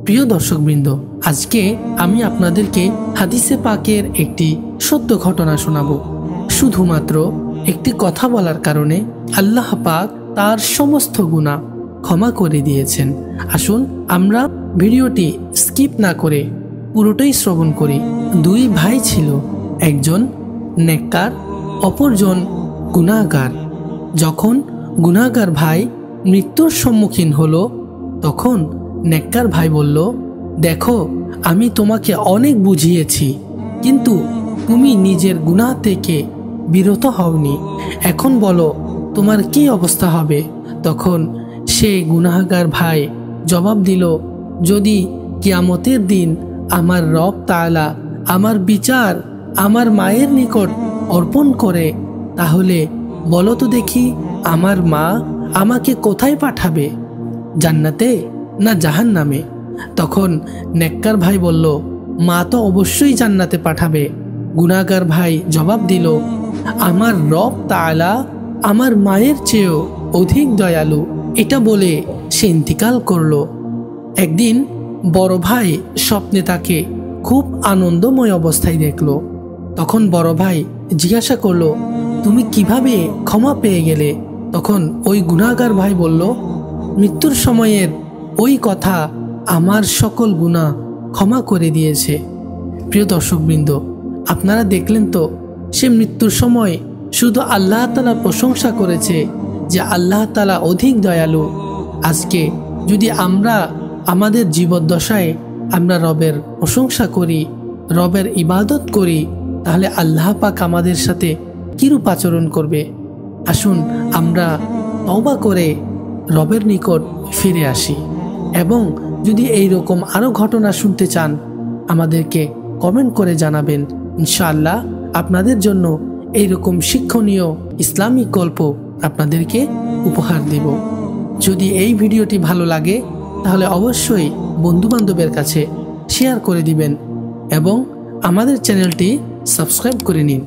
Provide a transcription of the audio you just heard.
প্রিয় দর্শকবৃন্দ, আজকে আমি আপনাদেরকে হাদিসে পাকের একটি সত্য ঘটনা শোনাবো। শুধুমাত্র একটি কথা বলার কারণে আল্লাহ পাক তার সমস্ত গুনাহ ক্ষমা করে দিয়েছেন। আসুন আমরা ভিডিওটি স্কিপ না করে পুরোটাই শ্রবণ করি। দুই ভাই ছিল, একজন নেককার, অপরজন গুনাহগার। যখন গুনাহগার ভাই মৃত্যুর সম্মুখীন হলো, তখন নেককার ভাই বলল, দেখো, আমি তোমাকে অনেক বুঝিয়েছি, কিন্তু তুমি নিজের গুনাহ থেকে বিরত হওনি। এখন বলো তোমার কি অবস্থা হবে? তখন সে গুনাহগার ভাই জবাব দিল, যদি কিয়ামতের দিন আমার রব তাআলা আমার বিচার আমার মায়ের নিকট অর্পণ করে, তাহলে বলো তো দেখি, আমার মা আমাকে কোথায় পাঠাবে, জান্নাতে না জাহান্নামে? তখন নেককার ভাই বলল, মা তো অবশ্যই জান্নাতে পাঠাবে। গুনাহগার ভাই জবাব দিল, আমার রব তাআলা আমার মায়ের চেয়েও অধিক দয়ালু। এটা বলে সে ইন্তিকাল করলো। একদিন বড় ভাই স্বপ্নে তাকে খুব আনন্দময় অবস্থায় দেখলো। তখন বড় ভাই জিজ্ঞাসা করলো, তুমি কিভাবে ক্ষমা পেয়ে গেলে? তখন ওই গুনাহগার ভাই বলল, মৃত্যুর সময়ের ওই কথা আমার সকল গুনাহ ক্ষমা করে দিয়েছে। প্রিয় দর্শকবৃন্দ, আপনারা দেখলেন তো, সে মৃত্যুর সময় শুধু আল্লাহ তাআলার প্রশংসা করেছে যে আল্লাহ তাআলা অধিক দয়ালু। আজকে যদি আমরা আমাদের জীবদ্দশায় আমরা রবের প্রশংসা করি, রবের ইবাদত করি, তাহলে আল্লাহ পাক আমাদের সাথে কিরূপ আচরণ করবে? আসুন আমরা তওবা করে রবের নিকট ফিরে আসি। এবং যদি এই রকম আরও ঘটনা শুনতে চান, আমাদেরকে কমেন্ট করে জানাবেন। ইনশাআল্লাহ আপনাদের জন্য এইরকম শিক্ষণীয় ইসলামিক গল্প আপনাদেরকে উপহার দেব। যদি এই ভিডিওটি ভালো লাগে, তাহলে অবশ্যই বন্ধুবান্ধবের কাছে শেয়ার করে দিবেন এবং আমাদের চ্যানেলটি সাবস্ক্রাইব করে নিন।